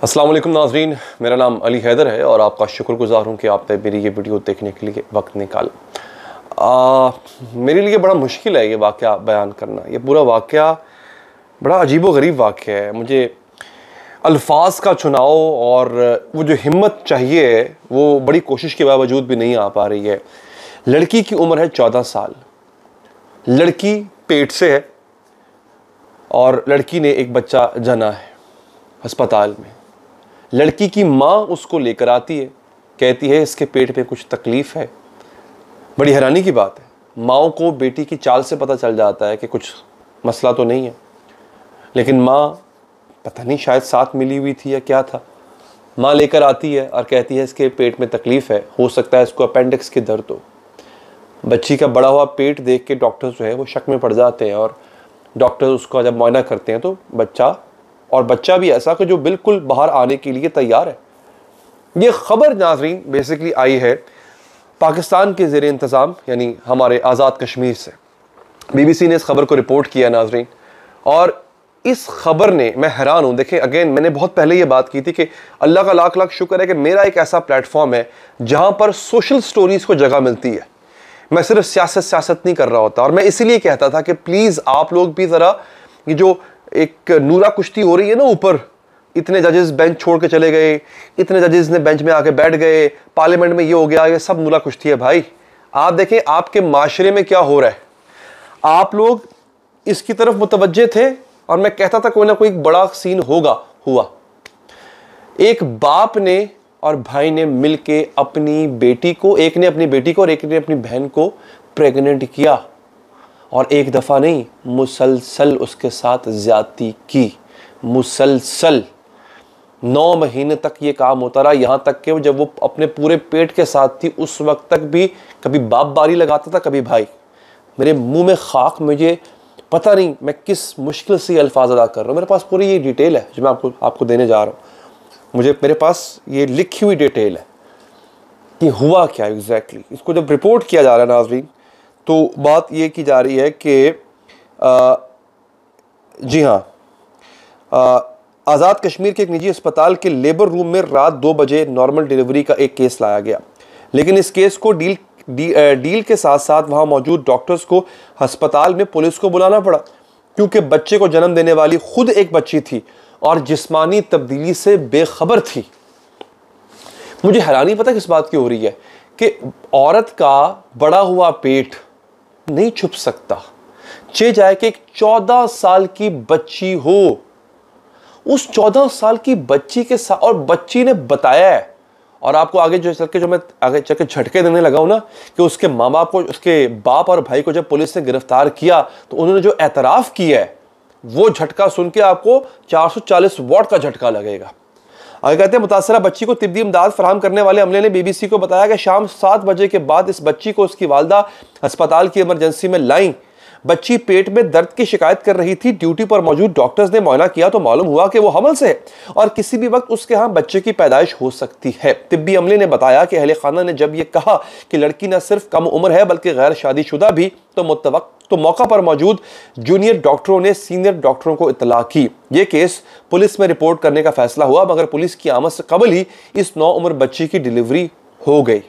अस्सलाम वालेकुम नाज़रीन, मेरा नाम अली हैदर है और आपका शुक्रगुज़ार हूँ कि आपने मेरी ये वीडियो देखने के लिए वक्त निकाला। मेरे लिए बड़ा मुश्किल है ये वाक़या बयान करना। ये पूरा वाक़या बड़ा अजीब व गरीब वाक़या है। मुझे अल्फाज का चुनाव और वो जो हिम्मत चाहिए वो बड़ी कोशिश के बावजूद भी नहीं आ पा रही है। लड़की की उम्र है 14 साल, लड़की पेट से है और लड़की ने एक बच्चा जना है अस्पताल में। लड़की की माँ उसको लेकर आती है, कहती है इसके पेट में कुछ तकलीफ़ है। बड़ी हैरानी की बात है, माँओं को बेटी की चाल से पता चल जाता है कि कुछ मसला तो नहीं है, लेकिन माँ पता नहीं शायद साथ मिली हुई थी या क्या था। माँ लेकर आती है और कहती है इसके पेट में तकलीफ़ है, हो सकता है इसको अपेंडिक्स की दर्द हो। बच्ची का बड़ा हुआ पेट देख के डॉक्टर्स जो है वो शक में पड़ जाते हैं और डॉक्टर उसका जब मुआयना करते हैं तो बच्चा भी ऐसा कि जो बिल्कुल बाहर आने के लिए तैयार है। ये ख़बर नाज़रीन बेसिकली आई है पाकिस्तान के ज़ेरे इंतज़ाम यानी हमारे आज़ाद कश्मीर से। BBC ने इस खबर को रिपोर्ट किया नाज़रीन, और इस खबर ने, मैं हैरान हूँ। देखें, अगेन मैंने बहुत पहले ये बात की थी कि अल्लाह का लाख लाख शुक्र है कि मेरा एक ऐसा प्लेटफॉर्म है जहाँ पर सोशल स्टोरीज़ को जगह मिलती है। मैं सिर्फ सियासत नहीं कर रहा होता, और मैं इसीलिए कहता था कि प्लीज़ आप लोग भी ज़रा ये जो एक नूरा कुश्ती हो रही है ना, ऊपर इतने जजेस बेंच छोड़ के चले गए, इतने जजेस ने बेंच में आके बैठ गए, पार्लियामेंट में ये हो गया, ये सब नूरा कुश्ती है भाई। आप देखें आपके माशरे में क्या हो रहा है, आप लोग इसकी तरफ मुतवज्जे थे और मैं कहता था कोई ना कोई बड़ा सीन होगा। हुआ, एक बाप ने और भाई ने मिलके अपनी बेटी को, एक ने अपनी बेटी को और एक ने अपनी बहन को प्रेग्नेंट किया, और एक दफ़ा नहीं, मुसलसल उसके साथ ज्यादती की। मुसलसल 9 महीने तक ये काम होता रहा, यहाँ तक कि जब वो अपने पूरे पेट के साथ थी उस वक्त तक भी कभी बाप बारी लगाता था, कभी भाई। मेरे मुंह में खाक, मुझे पता नहीं मैं किस मुश्किल से अल्फाज अदा कर रहा हूँ। मेरे पास पूरी ये डिटेल है जो मैं आपको देने जा रहा हूँ। मेरे पास ये लिखी हुई डिटेल है कि हुआ क्या एग्जैक्टली। इसको जब रिपोर्ट किया जा रहा है नाज़रीन, तो बात ये की जा रही है कि जी हाँ, आज़ाद कश्मीर के एक निजी अस्पताल के लेबर रूम में रात 2 बजे नॉर्मल डिलीवरी का एक केस लाया गया, लेकिन इस केस को डील के साथ साथ वहाँ मौजूद डॉक्टर्स को अस्पताल में पुलिस को बुलाना पड़ा, क्योंकि बच्चे को जन्म देने वाली खुद एक बच्ची थी और जिस्मानी तब्दीली से बेखबर थी। मुझे हैरानी पता किस बात की हो रही है कि औरत का बड़ा हुआ पेट नहीं छुप सकता, चे जाए कि एक 14 साल की बच्ची हो, उस 14 साल की बच्ची के साथ, और बच्ची ने बताया है, और आपको आगे मैं आगे चल के झटके देने लगा हूं ना, कि उसके माँ बाप को, उसके बाप और भाई को जब पुलिस ने गिरफ्तार किया तो उन्होंने जो एतराफ़ किया है वो झटका सुन के आपको 440 वॉट का झटका लगेगा। आगे कहते हैं, मुतासरा बच्ची को तिब्बी इमदाद फराहम करने वाले अमले ने BBC को बताया कि शाम 7 बजे के बाद इस बच्ची को उसकी वालदा अस्पताल की इमरजेंसी में लाई। बच्ची पेट में दर्द की शिकायत कर रही थी। ड्यूटी पर मौजूद डॉक्टर्स ने मुआयना किया तो मालूम हुआ कि वो हमल से है और किसी भी वक्त उसके यहाँ बच्चे की पैदाइश हो सकती है। तिब्बी अमले ने बताया कि अहले खाना ने जब ये कहा कि लड़की न सिर्फ कम उम्र है बल्कि गैर शादीशुदा भी, तो मौका पर मौजूद जूनियर डॉक्टरों ने सीनियर डॉक्टरों को इत्तला की। ये केस पुलिस में रिपोर्ट करने का फैसला हुआ, मगर पुलिस की आमद से कबल ही इस 9 उम्र बच्ची की डिलीवरी हो गई।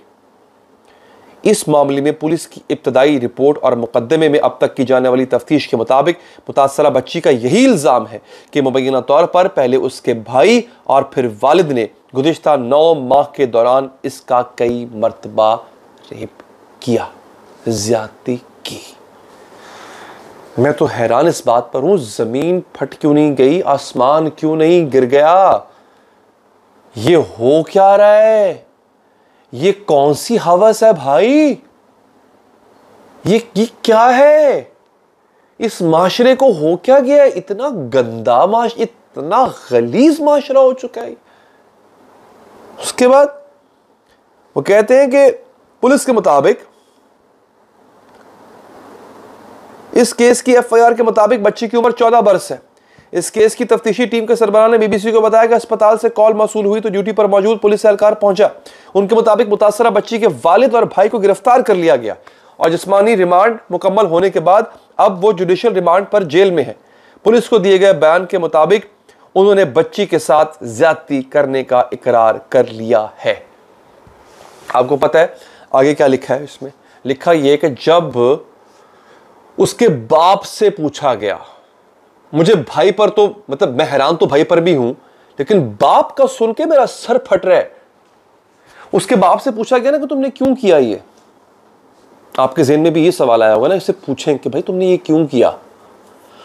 इस मामले में पुलिस की इब्तदाई रिपोर्ट और मुकदमे में अब तक की जाने वाली तफ्तीश के मुताबिक मुतासरा बच्ची का यही इल्ज़ाम है कि मुबैना तौर पर पहले उसके भाई और फिर वालिद ने गुज़िश्ता 9 माह के दौरान इसका कई मरतबा रेप किया, ज्यादती की। मैं तो हैरान इस बात पर हूं, जमीन फट क्यों नहीं गई, आसमान क्यों नहीं गिर गया। ये हो क्या रहा है, ये कौन सी हवस है भाई, ये क्या है, इस माशरे को हो क्या गया है। इतना गंदा इतना गलीज माशरा हो चुका है। उसके बाद वो कहते हैं कि पुलिस के मुताबिक इस केस की FIR के मुताबिक बच्ची की उम्र 14 बरस है। इस केस की तफ्तीशी टीम के सरबराह ने BBC को बताया कि अस्पताल से कॉल मौसूल हुई तो ड्यूटी पर मौजूद पुलिस एहलकार पहुंचा। उनके मुताबिक मुतासरा बच्ची के वालिद और भाई को गिरफ्तार कर लिया गया और जिस्मानी रिमांड मुकम्मल होने के बाद अब वो जुडिशियल रिमांड पर जेल में है। पुलिस को दिए गए बयान के मुताबिक उन्होंने बच्ची के साथ ज्यादती करने का इकरार कर लिया है। आपको पता है आगे क्या लिखा है इसमें? लिखा यह कि जब उसके बाप से पूछा गया, मुझे भाई पर तो मतलब मैं हैरान तो भाई पर भी हूं, लेकिन बाप का सुन के मेरा सर फट रहा है। उसके बाप से पूछा गया ना कि तुमने क्यों किया ये। आपके ज़हन में भी ये सवाल आया होगा ना, इससे पूछें कि भाई तुमने ये क्यों किया।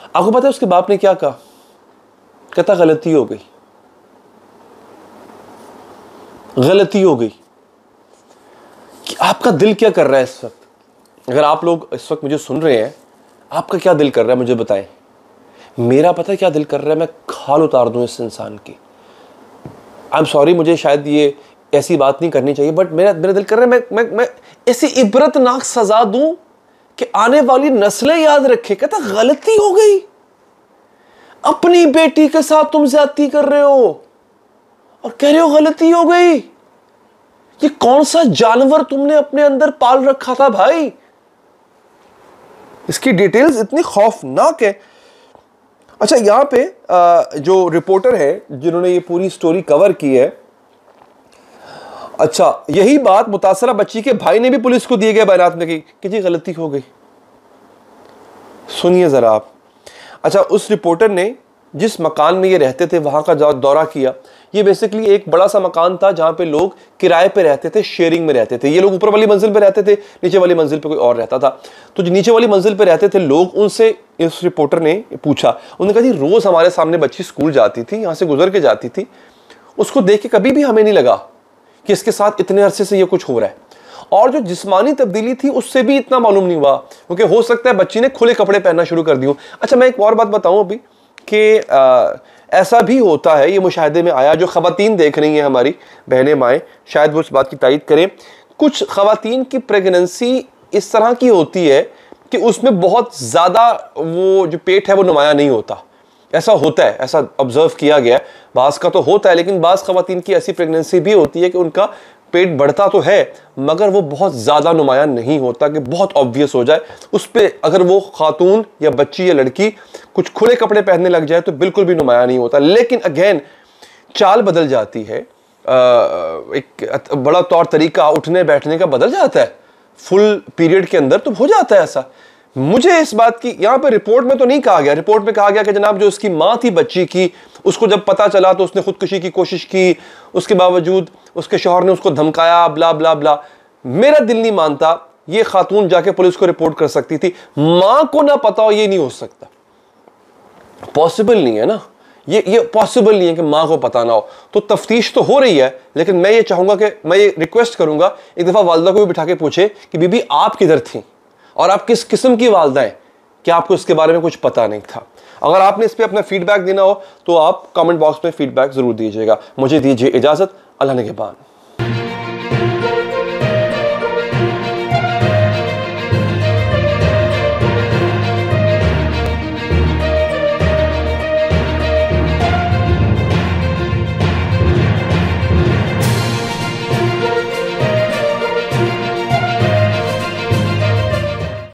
आपको पता है उसके बाप ने क्या कहा? कहता गलती हो गई, गलती हो गई। कि आपका दिल क्या कर रहा है इस वक्त? अगर आप लोग इस वक्त मुझे सुन रहे हैं, आपका क्या दिल कर रहा है मुझे बताएं। मेरा पता है क्या दिल कर रहा है? मैं खाल उतार दूं इस इंसान की। आई एम सॉरी, मुझे शायद ये ऐसी बात नहीं करनी चाहिए, बट मेरा दिल कर रहा है मैं ऐसी इबरतनाक सजा दूं कि आने वाली नस्लें याद रखे। कहता गलती हो गई, अपनी बेटी के साथ तुम ज्यादती कर रहे हो और कह रहे हो गलती हो गई। ये कौन सा जानवर तुमने अपने अंदर पाल रखा था भाई? इसकी डिटेल्स इतनी खौफनाक है। अच्छा, यहां पे जो रिपोर्टर है जिन्होंने ये पूरी स्टोरी कवर की है, अच्छा यही बात मुतासरा बच्ची के भाई ने भी पुलिस को दिए गए बयान में की कि जी गलती हो गई। सुनिए जरा आप। अच्छा, उस रिपोर्टर ने जिस मकान में ये रहते थे वहां का दौरा किया। ये बेसिकली एक बड़ा सा मकान था जहां पे लोग किराए पे रहते थे, शेयरिंग में रहते थे। ये लोग ऊपर वाली मंजिल पे रहते थे, नीचे वाली मंजिल पे कोई और रहता था। तो जो नीचे वाली मंजिल पे रहते थे लोग, उनसे इस रिपोर्टर ने पूछा। उन्होंने कहा जी रोज हमारे सामने बच्ची स्कूल जाती थी, यहां से गुजर के जाती थी, उसको देख के कभी भी हमें नहीं लगा कि इसके साथ इतने अरसे से ये कुछ हो रहा है। और जो जिस्मानी तब्दीली थी उससे भी इतना मालूम नहीं हुआ, क्योंकि हो सकता है बच्ची ने खुले कपड़े पहनना शुरू कर दिए। अच्छा, मैं एक और बात बताऊं अभी कि ऐसा भी होता है, ये मुशाहिदे में आया, जो ख़वातीन देख रही हैं हमारी बहनें माएँ, शायद वो इस बात की तायीद करें। कुछ ख़वातीन की प्रेगनेंसी इस तरह की होती है कि उसमें बहुत ज़्यादा वो जो पेट है वो नुमाया नहीं होता। ऐसा होता है, ऐसा ऑब्जर्व किया गया है। बाज़ का तो होता है, लेकिन बाज़ ख़वातीन की ऐसी प्रेगनेंसी भी होती है कि उनका पेट बढ़ता तो है मगर वो बहुत ज़्यादा नुमाया नहीं होता कि बहुत ऑब्वियस हो जाए। उस पर अगर वो खातून या बच्ची या लड़की कुछ खुले कपड़े पहनने लग जाए तो बिल्कुल भी नुमाया नहीं होता। लेकिन अगेन चाल बदल जाती है, एक बड़ा तौर तरीका उठने बैठने का बदल जाता है फुल पीरियड के अंदर, तो हो जाता है ऐसा। मुझे इस बात की यहाँ पे रिपोर्ट में तो नहीं कहा गया। रिपोर्ट में कहा गया कि जनाब जो उसकी माँ थी बच्ची की, उसको जब पता चला तो उसने खुदकुशी की कोशिश की, उसके बावजूद उसके शौहर ने उसको धमकाया, ब्ला ब्ला ब्ला। मेरा दिल नहीं मानता ये खातून जाके पुलिस को रिपोर्ट कर सकती थी। माँ को ना पता हो ये नहीं हो सकता, पॉसिबल नहीं है ना, ये पॉसिबल नहीं है कि माँ को पता ना हो। तो तफ्तीश तो हो रही है, लेकिन मैं ये चाहूंगा कि मैं ये रिक्वेस्ट करूंगा एक दफ़ा वालिदा को भी बिठा के पूछे कि बीबी आप किधर थी और आप किस किस्म की वालिदा हैं, क्या आपको इसके बारे में कुछ पता नहीं था। अगर आपने इस पर अपना फीडबैक देना हो तो आप कमेंट बॉक्स में फीडबैक जरूर दीजिएगा। मुझे दीजिए इजाज़त, अल्लाह निगहबान।